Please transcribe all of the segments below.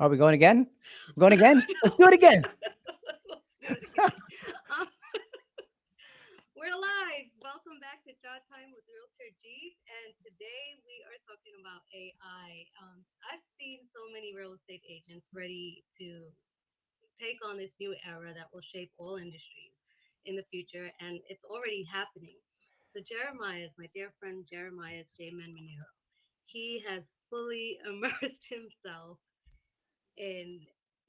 Are we going again? Going again? Let's do it again. Let's do it again. Um, we're live. Welcome back to Jaw Time with Realtor G. And today we are talking about AI. I've seen so many real estate agents ready to take on this new era that will shape all industries in the future, and it's already happening. So Jeremiah is my dear friend Jeremiah J. Manmanero. He has fully immersed himself in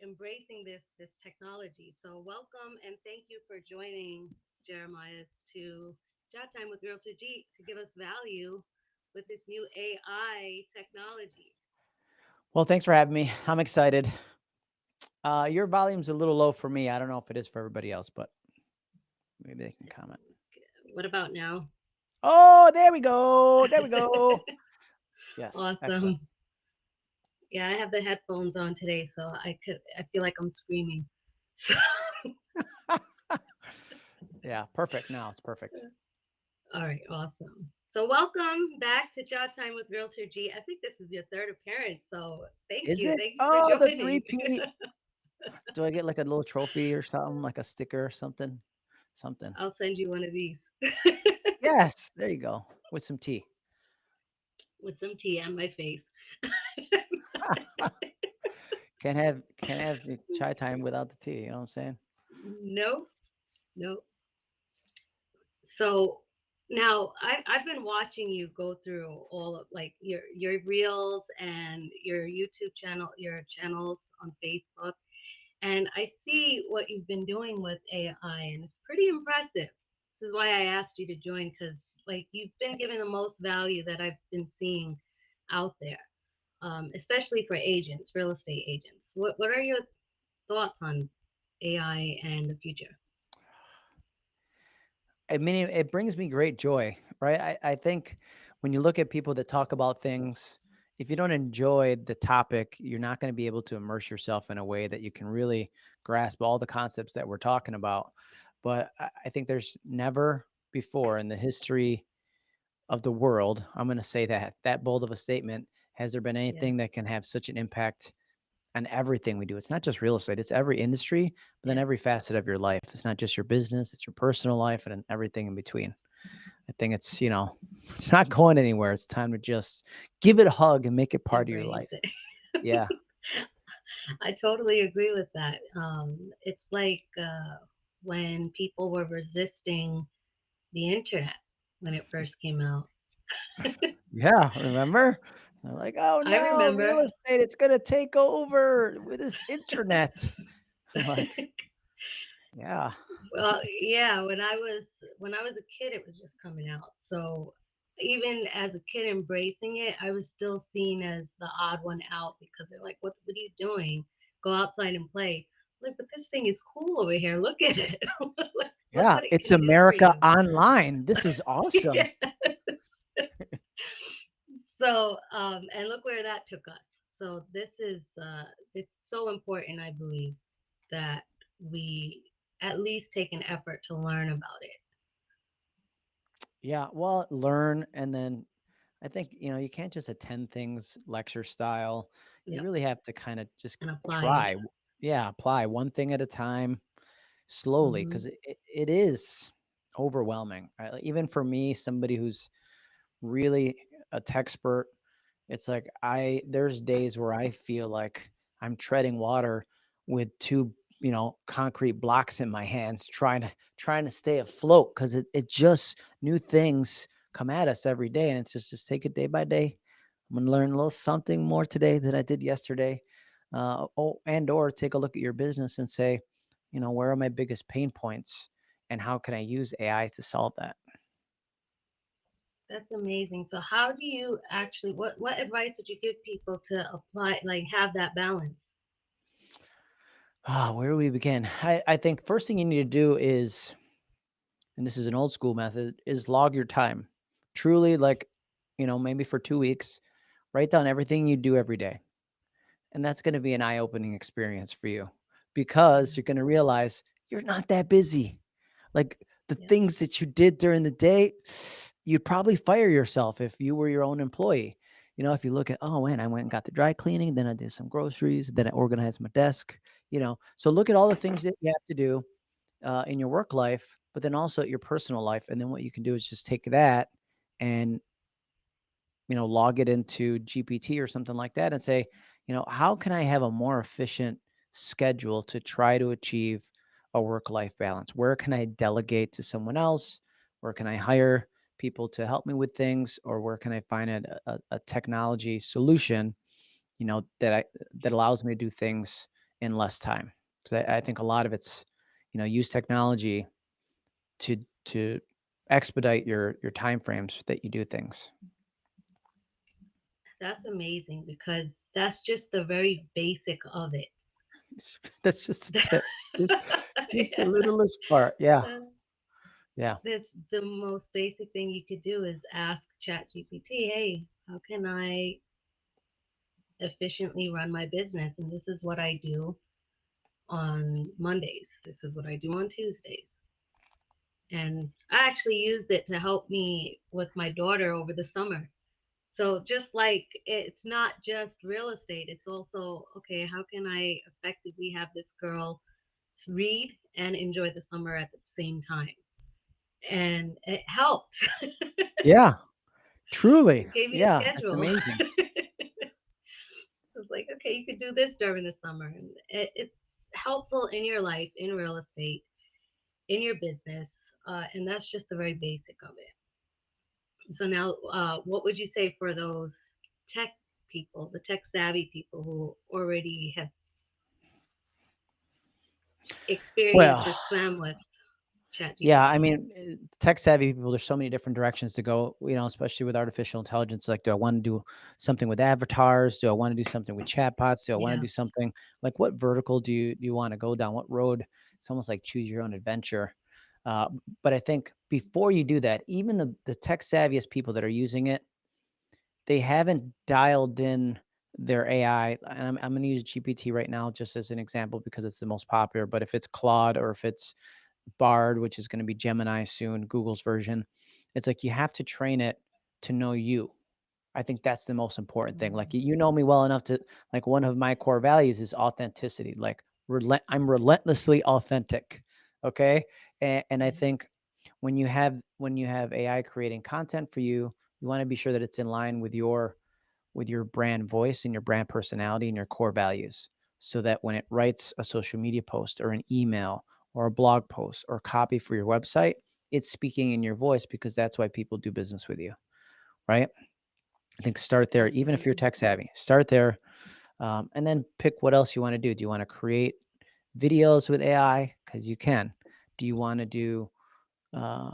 embracing this technology. So welcome and thank you for joining Jeremiah to Chat Time with Realtor G to give us value with this new AI technology. Well, thanks for having me. I'm excited. Your volume's a little low for me. I don't know if it is for everybody else, but maybe they can comment. What about now? Oh, there we go. There we go. Yes, excellent. Awesome. Yeah, I have the headphones on today, so I feel like I'm screaming. So, Yeah, perfect. Now it's perfect. all right, awesome. So welcome back to Chat Time with Realtor G. I think this is your third appearance, so thank Is you. it? Thank you for Oh, the joining. three-peat. Do I get like a little trophy or something, like a sticker or something? Something. I'll send you one of these Yes, there you go. With some tea. with some tea on my face. Can't have the chai time without the tea, you know what I'm saying? No, no. So now I've been watching you go through all of like your reels and your YouTube channel, your channels on Facebook, and I see what you've been doing with AI, and it's pretty impressive. This is why I asked you to join because like you've been giving the Thanks. most value that I've been seeing out there, especially for agents, real estate agents. What are your thoughts on AI and the future? I mean, it brings me great joy, right? I think when you look at people that talk about things, if you don't enjoy the topic, you're not going to be able to immerse yourself in a way that you can really grasp all the concepts that we're talking about. But I think there's never before in the history of the world, I'm going to say that bold of a statement, has there been Yeah, anything that can have such an impact on everything we do? It's not just real estate, it's every industry, but then yeah. every facet of your life. It's not just your business, it's your personal life and then everything in between. I think it's, it's not going anywhere. It's time to just give it a hug and make it part of your Embrace life. it. Yeah. I totally agree with that. It's like when people were resisting the internet when it first came out. Yeah. Remember? They're like, oh I no, remember. real estate, it's going to take over with this internet. I'm like, yeah. Well, yeah, when I was a kid, it was just coming out. So even as a kid embracing it, I was still seen as the odd one out because they're like, "What are you doing? Go outside and play." Like, but this thing is cool over here. Look at it. Look Yeah. what it It's can do for America you. online. This is awesome. Yes. So, and look where that took us. So this is it's so important, I believe, that we at least take an effort to learn about it. Yeah. Well, learn and then I think, you can't just attend things lecture style. You Yep, really have to kind of just and apply it. try. Yeah, apply one thing at a time slowly Hmm. because it is overwhelming. Right? Like, even for me, somebody who's really a tech expert, it's like there's days where I feel like I'm treading water with two, concrete blocks in my hands trying to stay afloat because it just new things come at us every day and it's just take it day by day. I'm gonna learn a little something more today than I did yesterday. And or take a look at your business and say, where are my biggest pain points and how can I use AI to solve that? That's amazing. So how do you actually what advice would you give people to apply like have that balance? Where do we begin? I think first thing you need to do is, and this is an old school method, is log your time. Truly, like, maybe for 2 weeks, write down everything you do every day. And that's going to be an eye opening experience for you because Yeah, you're going to realize you're not that busy. Like the yeah, things that you did during the day, you'd probably fire yourself if you were your own employee. If you look at, oh man, I went and got the dry cleaning, then I did some groceries, then I organized my desk. So look at all the things that you have to do in your work life, but then also your personal life. And then what you can do is just take that and log it into GPT or something like that and say, how can I have a more efficient schedule to try to achieve a work life balance? Where can I delegate to someone else? Where can I hire people to help me with things? Or where can I find a technology solution, that allows me to do things in less time? So I think a lot of it's, use technology to expedite your time frames that you do things. That's amazing because that's just the very basic of it. That's just a tip. Just just the Yeah. littlest part. Yeah. Uh, Yeah. This the most basic thing you could do is ask ChatGPT, hey, how can I efficiently run my business? And this is what I do on Mondays. This is what I do on Tuesdays. And I actually used it to help me with my daughter over the summer. So just like it's not just real estate, it's also okay, how can I effectively have this girl read and enjoy the summer at the same time? And it helped. Yeah. Truly. It gave me a Yeah, it's schedule. amazing. So it's like, okay, you could do this during the summer. And it's helpful in your life, in real estate, in your business. And that's just the very basic of it. So now, what would you say for those tech people, the tech savvy people who already have experienced or Well, swam with yeah, I ChatGPT? mean, tech savvy people, there's so many different directions to go, especially with artificial intelligence. Like, do I want to do something with avatars? Do I want to do something with chatbots? Do I want to Yeah, do something like what vertical do you want to go down? What road? It's almost like choose your own adventure. Uh, but I think before you do that, even the tech savviest people that are using it, they haven't dialed in their AI. And I'm going to use GPT right now just as an example because it's the most popular. But if it's Claude or if it's Bard, which is going to be Gemini soon, Google's version, it's like you have to train it to know you. I think that's the most important thing. Like, mm, you know me well enough to, like, one of my core values is authenticity. Like, I'm relentlessly authentic. Okay. And I mm, think when you have AI creating content for you, you want to be sure that it's in line with your brand voice and your brand personality and your core values, so that when it writes a social media post or an email or a blog post or copy for your website, it's speaking in your voice because that's why people do business with you, right? I think start there, even if you're absolutely. tech savvy, start there, and then pick what else you want to do. Do you want to create videos with AI? Because you can. Do you want to do uh,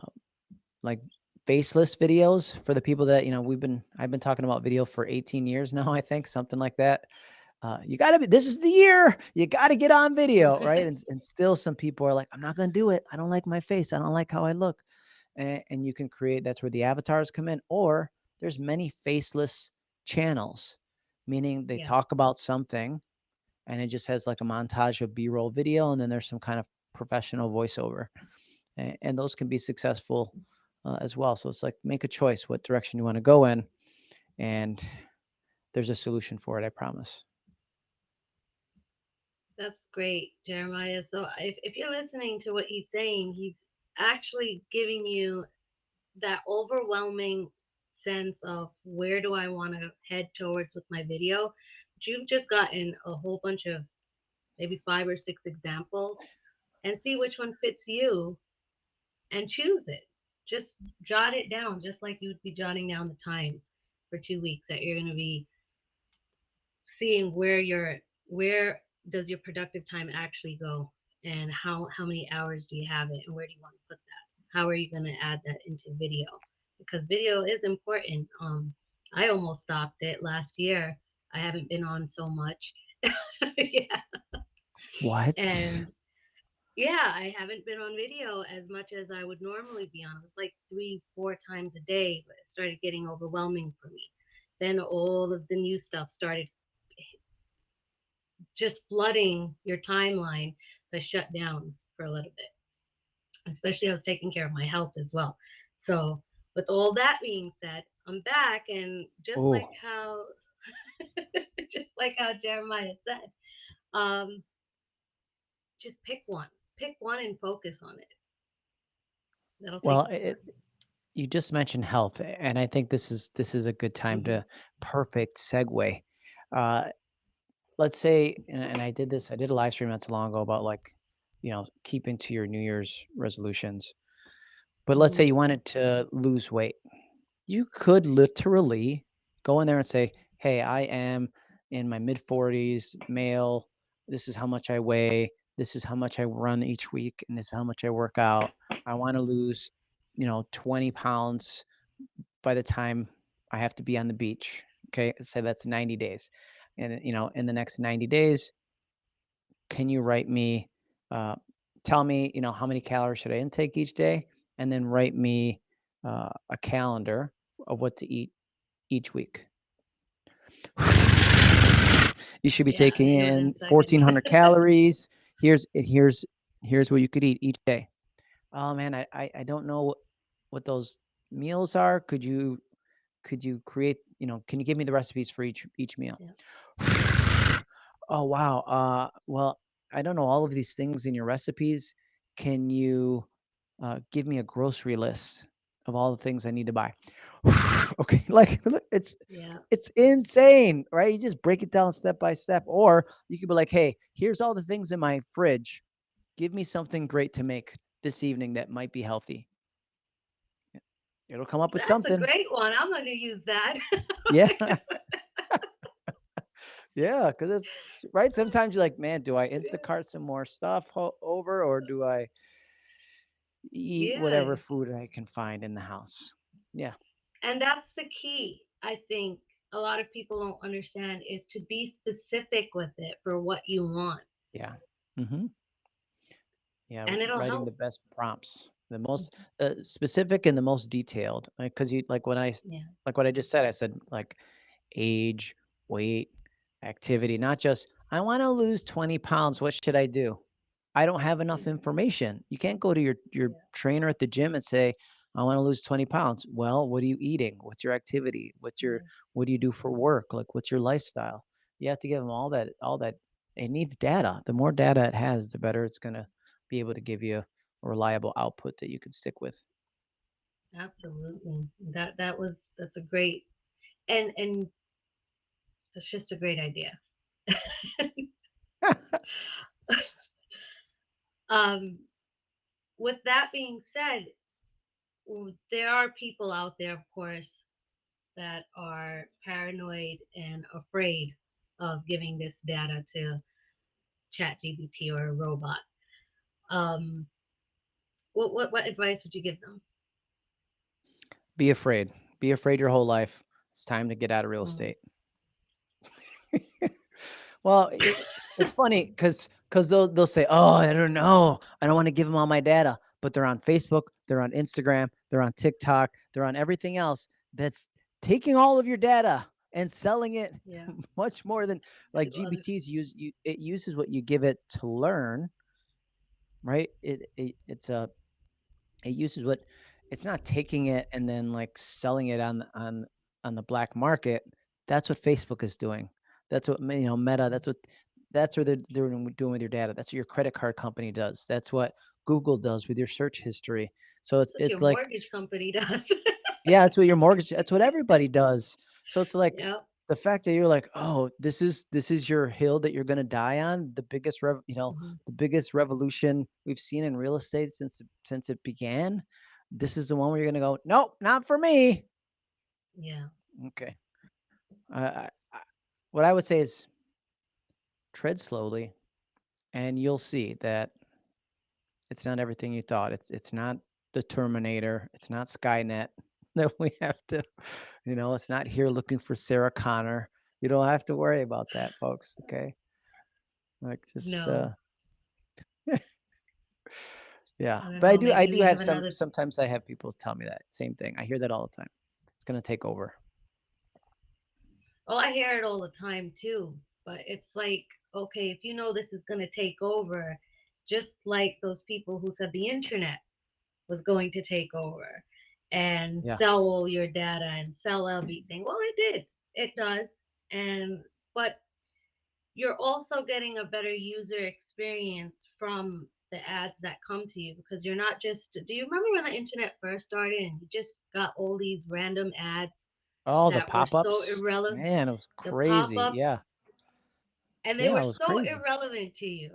like faceless videos for the people that I've been talking about video for 18 years now, I think, something like that. You got to be, this is the year you got to get on video, right? And still some people are like, I'm not going to do it. I don't like my face. I don't like how I look. And you can create, that's where the avatars come in. Or there's many faceless channels, meaning they Yeah, talk about something and it just has like a montage of B-roll video. And then there's some kind of professional voiceover, and those can be successful as well. So it's like, make a choice what direction you want to go in, and there's a solution for it, I promise. that's great, Jeremiah. So if you're listening to what he's saying, he's actually giving you that overwhelming sense of where do I want to head towards with my video. But you've just gotten a whole bunch of maybe 5 or 6 examples and see which one fits you and choose it. Just jot it down, just like you would be jotting down the time for 2 weeks that you're going to be seeing where does your productive time actually go, and how many hours do you have it, and where do you want to put that, how are you going to add that into video, because video is important. I almost stopped it last year. I haven't been on so much. Yeah. What? And yeah, I haven't been on video as much as I would normally be on. It was like 3 4 times a day, but it started getting overwhelming for me. Then all of the new stuff started just flooding your timeline. So I shut down for a little bit. Especially I was taking care of my health as well. So with all that being said, I'm back, and Oh, just like how Jeremiah said, um, just pick one and focus on it. That'll take well, you far. you just mentioned health, and I think this is a good time Hmm. to perfect segue. Uh, let's say, and I did this. I did a live stream not too long ago about like, keeping to your New Year's resolutions. But let's say Hmm. you wanted to lose weight. You could literally go in there and say, "Hey, I am in my mid 40s, male. This is how much I weigh. This is how much I run each week, and this is how much I work out. I want to lose, 20 pounds by the time I have to be on the beach." Okay, say that's 90 days. And in the next 90 days, can you write me tell me, how many calories should I intake each day, and then write me a calendar of what to eat each week. You should be Yeah, taking I do it in in seconds. 1,400 calories. Here's what you could eat each day. Oh man, I don't know what those meals are. Could you create, can you give me the recipes for each meal? Yeah. Oh wow. Well, I don't know all of these things in your recipes. Can you give me a grocery list of all the things I need to buy? Okay, like Yeah. it's insane, right? You just break it down step by step, or you could be like, "Hey, here's all the things in my fridge. Give me something great to make this evening that might be healthy." Yeah, it'll come up with That's a something. great one. I'm going to use that. Yeah, yeah, because it's right. Sometimes you're like, "Man, do I Instacart some more stuff over, or do I eat Yeah. whatever food I can find in the house?" Yeah, And that's the key. I think a lot of people don't understand is to be specific with it for what you want, yeah. Hmm. Yeah, and it'll writing the help. best prompts, the most specific and the most detailed. Because you Yeah. like what I just said. I said like age, weight, activity, not just I want to lose 20 pounds. What should I do? I don't have enough Mhm. information. You can't go to your Yeah. trainer at the gym and say, I want to lose 20 pounds. Well, what are you eating? What's your activity? Yeah. What do you do for work? Like what's your lifestyle? You have to give them all that. It needs data. The more data it has, the better it's gonna be able to give you a reliable output that you can stick with. Absolutely. That's a great, and that's just a great idea. Um, with that being said, there are people out there, of course, that are paranoid and afraid of giving this data to ChatGPT or a robot. Um, what advice would you give them? Be afraid. Be afraid your whole life. It's time to get out of real Mm, estate. Well, it's funny because they'll say, "Oh, I don't know. I don't want to give them all my data," but they're on Facebook, they're on Instagram, they're on TikTok, they're on everything else that's taking all of your data and selling it yeah, much more than like to other. it uses what you give it to learn, right? It uses what it's not taking it and then like selling it on the black market. That's what Facebook is doing. That's what Meta. That's what they're doing with your data. That's what your credit card company does. That's what Google does with your search history. So it's That's what your it's like mortgage company does. yeah, that's what your mortgage. That's what everybody does. So it's like Yep. the fact that you're like, oh, this is your hill that you're gonna die on. Hmm. The biggest revolution we've seen in real estate since it began. This is the one where you're gonna go, nope, not for me. Yeah. Okay. What I would say is tread slowly, and you'll see that it's not everything you thought. It's not the Terminator. It's not Skynet that we have to, it's not here looking for Sarah Connor. You don't have to worry about that, folks. Okay. Like just No. yeah. I don't But I know. do I Maybe do we have have another. sometimes I have people tell me that same thing. I hear that all the time. It's gonna take over. Oh, I hear it all the time too. But it's like, okay, if you know this is going to take over, just like those people who said the internet was going to take over. and Yeah. sell all your data and sell everything. Well, it did. It does. And but you're also getting a better user experience from the ads that come to you, because you're not just, do you remember when the internet first started and you just got all these random ads Oh, the that were so pop-ups, irrelevant? man, it was The crazy. pop-ups, Yeah, and they yeah, were it was so crazy. irrelevant to you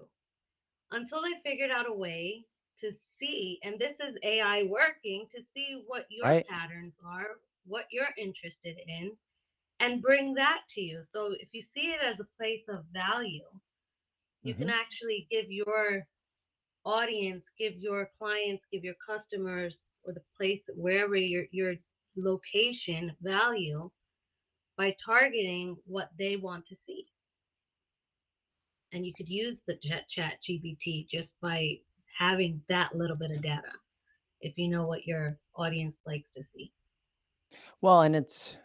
until they figured out a way to see, and this is AI working to see what your Right. patterns are, what you're interested in, and bring that to you. So if you see it as a place of value, you can Hmm. actually give your audience, give your clients, give your customers, or the place wherever your location value by targeting what they want to see. And you could use the chat GPT just by having that little bit of data if you know what your audience likes to see. Well, and it's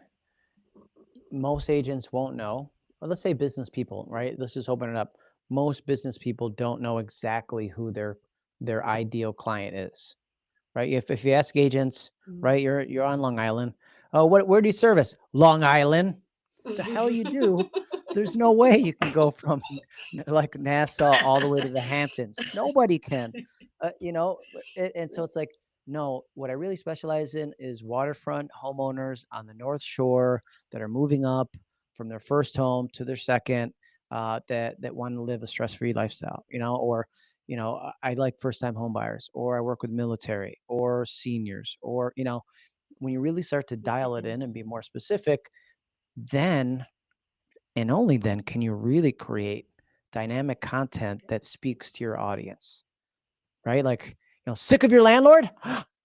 most agents won't know. Or let's say business people, right? Let's just open it up. Most business people don't know exactly who their ideal client is, right? If you ask agents, Mm. right, you're on Long Island. Oh, what where do you service? Long Island. The hell you do? There's no way you can go from like Nassau all the way to the Hamptons. Nobody can. And so it's like, no, what I really specialize in is waterfront homeowners on the North Shore that are moving up from their first home to their second, that want to live a stress-free lifestyle, or I like first-time home buyers, or I work with military or seniors, or when you really start to dial it Mhm. in and be more specific, then and only then can you really create dynamic content that speaks to your audience, right? Like, sick of your landlord?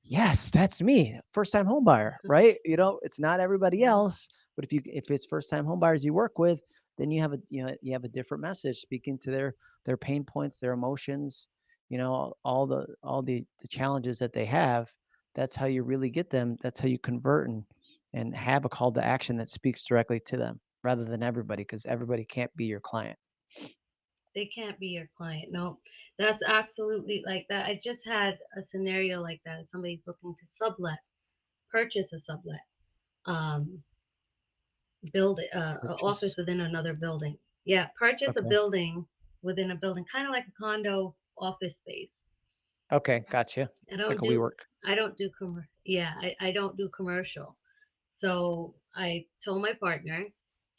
Yes, that's me, first time home buyer, right? It's not everybody Yeah, else, but if it's first time home buyers you work with, then you have a different message speaking to their pain points, their emotions, all the challenges that they have. That's how you really get them. That's how you convert and have a call to action that speaks directly to them rather than everybody, because everybody can't be your client. they can't be your client. No, that's absolutely like that. I just had a scenario like that. Somebody's looking to sublet, purchase a sublet, um, build an office Purchase. within another building. Yeah, purchase a Okay. building within a building, kind of like a condo office space. Okay, gotcha. I Like don't a do WeWork. I don't do yeah, I don't do commercial. So I told my partner,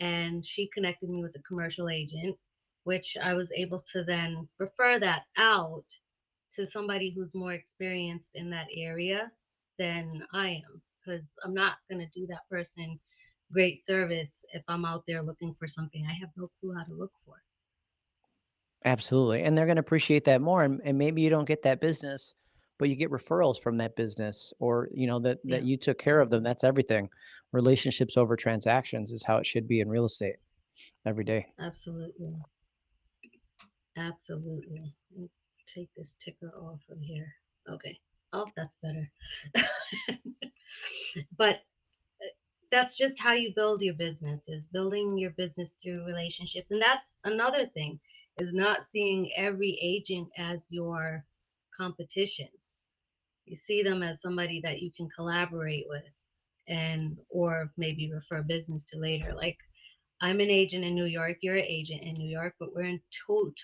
and she connected me with a commercial agent, which I was able to then refer that out to somebody who's more experienced in that area than I am, because I'm not going to do that person great service if I'm out there looking for something I have no clue how to look for. Absolutely, and they're gonna appreciate that more, and maybe you don't get that business, but you get referrals from that business, or, that Yeah, you took care of them. That's everything. Relationships over transactions is how it should be in real estate every day. absolutely. Absolutely. Let me take this ticker off of here. Okay. Oh, that's better. But that's just how you build your business, is building your business through relationships. And that's another thing, is not seeing every agent as your competition. You see them as somebody that you can collaborate with, and or maybe refer business to later. Like, I'm an agent in New York, you're an agent in New York, but we're in two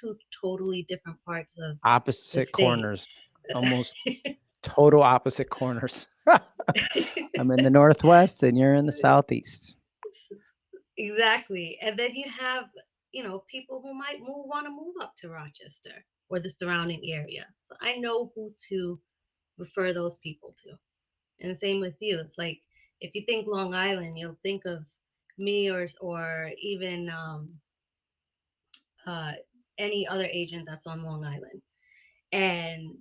totally different parts of the Opposite state. corners, almost total opposite corners. I'm in the Northwest and you're in the Southeast. Exactly. And then you have, people who might want to move up to Rochester or the surrounding area. So I know who to refer those people to. And the same with you. It's like, if you think Long Island, you'll think of me, or even uh, any other agent that's on Long Island. And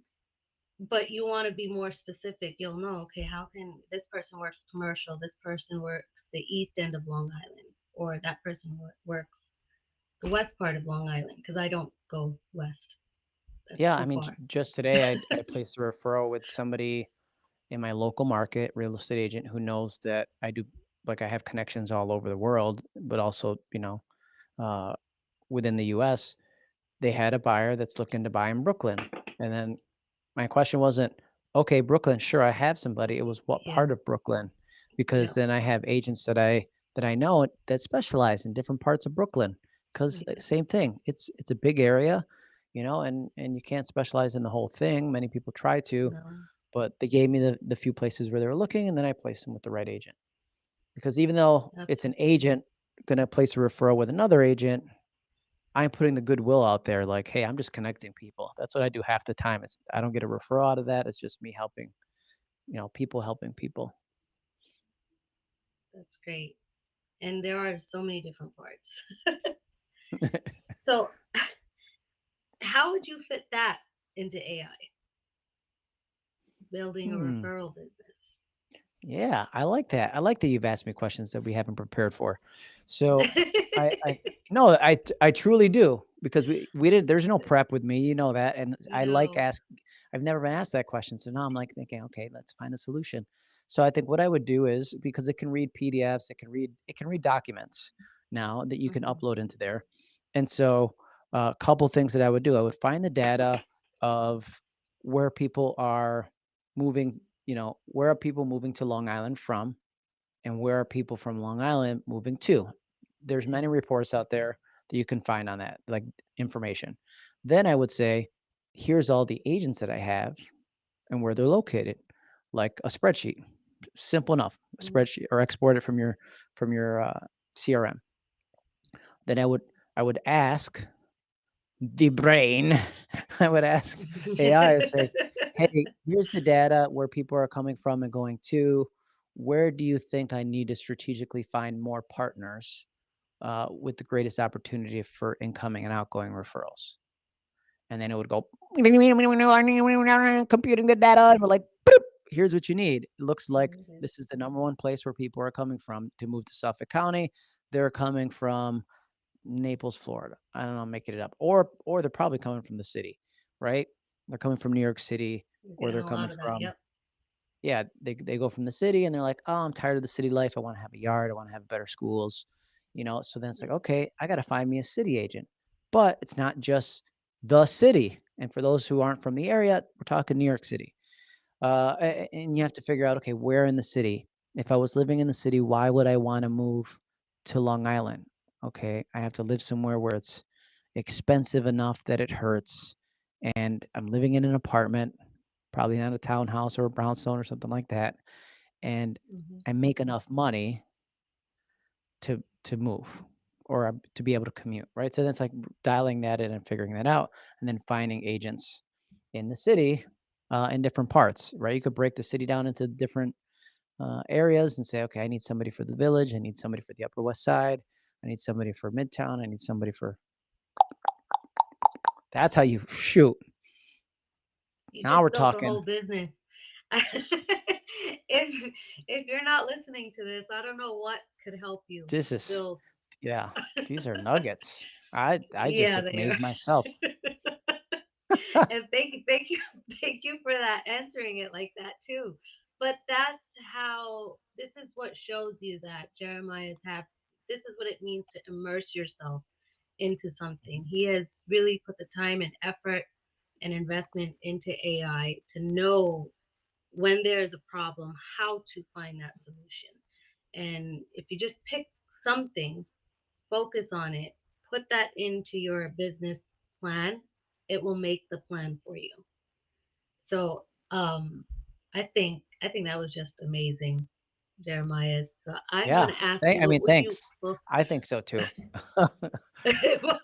but you want to be more specific. You'll know, okay, how can this person works commercial, this person works the east end of Long Island, or that person works the west part of Long Island, because I don't go west. That's Yeah, I too mean, far. just today I placed a referral with somebody in my local market, real estate agent who knows that I do, like, I have connections all over the world, but also, uh, within the US. They had a buyer that's looking to buy in Brooklyn. And then my question wasn't, okay, Brooklyn, sure, I have somebody. It was what Yeah. part of Brooklyn? Because Yep. then I have agents that I know that specialize in different parts of Brooklyn. Because Yeah. same thing, it's a big area, and you can't specialize in the whole thing. Many people try to, No. but they gave me the few places where they were looking, and then I placed them with the right agent. Because even though it's an Absolutely. agent gonna place a referral with another agent, I'm putting the goodwill out there, like, hey, I'm just connecting people. That's what I do half the time. I don't get a referral out of that. It's just me helping, people helping people. That's great. And there are so many different parts. So, how would you fit that into AI? Building a Hmm. referral business. Yeah, I like that. I like that you've asked me questions that we haven't prepared for. So I no, I truly do because we did. There's no prep with me, you know that, and I like No. ask. I've never been asked that question, so now I'm like thinking, okay, let's find a solution. So I think what I would do is because it can read PDFs, it can read documents now that you can Hmm. upload into there, and so a couple things that I would do, I would find the data of where people are moving, where are people moving to Long Island from and where are people from Long Island moving to? There's Yeah. many reports out there that you can find on that, like information. Then I would say, here's all the agents that I have and where they're located, like a spreadsheet. Simple enough, a Mhm. spreadsheet or export it from your CRM. Then I would ask the brain, I would ask AI, I'd say, "Hey, here's the data where people are coming from and going to. Where do you think I need to strategically find more partners, with the greatest opportunity for incoming and outgoing referrals?" And then it would go, computing the data, and we're like, "Boop, here's what you need. It looks like There it is. this is the number one place where people are coming from to move to Suffolk County. They're coming from Naples, Florida. I don't know, I'm making it up. Or they're probably coming from the city, right? They're coming from New York City, We're or getting they're a coming lot of that. from Yep. yeah, they go from the city and they're like, "Oh, I'm tired of the city life. I wanna have a yard. I wanna have better schools." So then it's like, "Okay, I gotta find me a city agent." But it's not just the city. And for those who aren't from the area, we're talking New York City. And you have to figure out, okay, where in the city? If I was living in the city, why would I want to move to Long Island? Okay, I have to live somewhere where it's expensive enough that it hurts. And I'm living in an apartment, probably not a townhouse or a brownstone or something like that. And Hmm. I make enough money to move or to be able to commute, right? So that's like dialing that in and figuring that out, and then finding agents in the city, in different parts, right? You could break the city down into different areas and say, okay, I need somebody for the village, I need somebody for the Upper West Side, I need somebody for Midtown, I need somebody for. That's how you shoot. You Now we're just built a talking. whole business. If you're not listening to this, I don't know what could help you This is build. yeah. These are nuggets. I just Yeah, they are. amazed myself. And thank you, thank you for that answering it like that too. But that's how. This is what shows you that Jeremiah's have. This is what it means to immerse yourself into something. He has really put the time and effort and investment into AI to know when there's a problem, how to find that solution. And if you just pick something, focus on it, put that into your business plan, it will make the plan for you. So I think that was just amazing, Jeremiah. So I'm Yeah. gonna ask you, I what mean, would you thanks. well, I think so too. it was.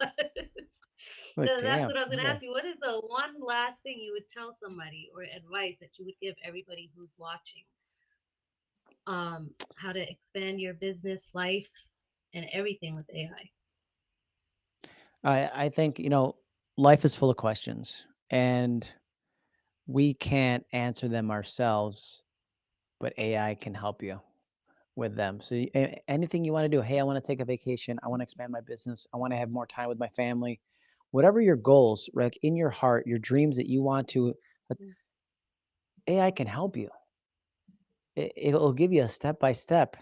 Like, So that's damn. what I was gonna Okay. ask you. What is the one last thing you would tell somebody or advice that you would give everybody who's watching? How to expand your business life and everything with AI. I think, life is full of questions and we can't answer them ourselves, but AI can help you with them. So anything you want to do, hey, I want to take a vacation, I want to expand my business, I want to have more time with my family. Whatever your goals, like in your heart, your dreams that you want to, Mm. AI can help you. It'll give you a step by step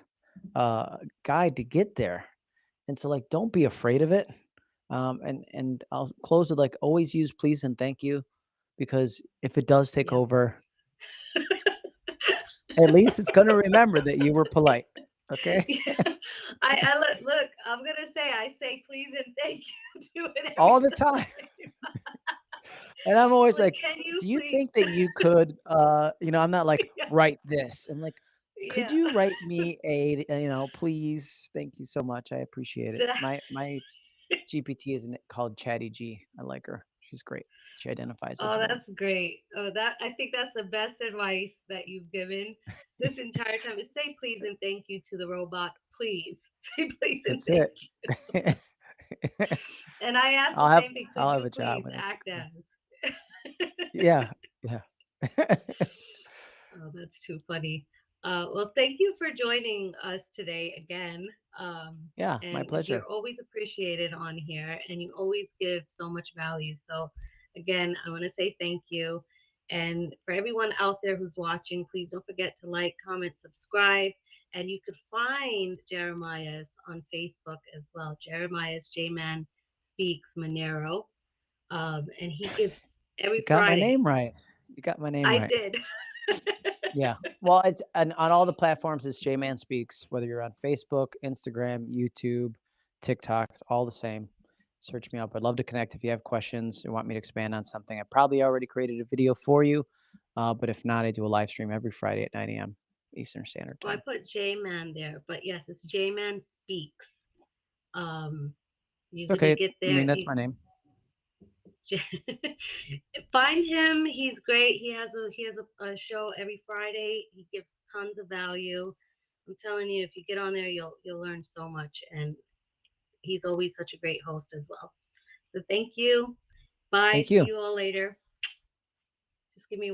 guide to get there. And so, like, don't be afraid of it. And I'll close with like always use please and thank you, because if it does take Yep. over, At least it's gonna remember that you were polite. Okay? Yeah, I look. I'm gonna say I say please and thank you to it every All the time. time. And I'm always Like, like, can you "Do you please? think that you could, I'm not like, Yeah, "Write this." I'm like, "Could yeah. you write me a, please? Thank you so much. I appreciate it." My GPT isn't called Chatty G. I like her. She's great. She identifies as Oh, a woman. that's great. Oh, that I think that's the best advice that you've given this entire time is say please and thank you to the robot. Please say please and That's thank it. you. And I asked the I'll have same thing. Could I'll have you a job please when it's act as? yeah, yeah. Oh, that's too funny. Well, thank you for joining us today again. Yeah, my And you're pleasure. always appreciated on here, and you always give so much value. So, again, I want to say thank you. And for everyone out there who's watching, please don't forget to like, comment, subscribe. And you could find Jeremiah's on Facebook as well. Jeremiah's J Man Speaks Monero. And he gives You every got my Friday. name right. You got my name I right. did. Yeah. Well, it's and on all the platforms, it's J-Man Speaks, whether you're on Facebook, Instagram, YouTube, TikTok, it's all the same. Search me up. I'd love to connect if you have questions or want me to expand on something. I probably already created a video for you, but if not, I do a live stream every Friday at 9 a.m. Eastern Standard Well, I Time. put J Man there, but yes, it's J Man Speaks. Um, usually Okay. get I there. mean, that's my name. Find him. He's great. He has a show every Friday. He gives tons of value. I'm telling you, if you get on there, you'll learn so much. And he's always such a great host as well. So thank you. Bye. Thank See you. you all later. Just give me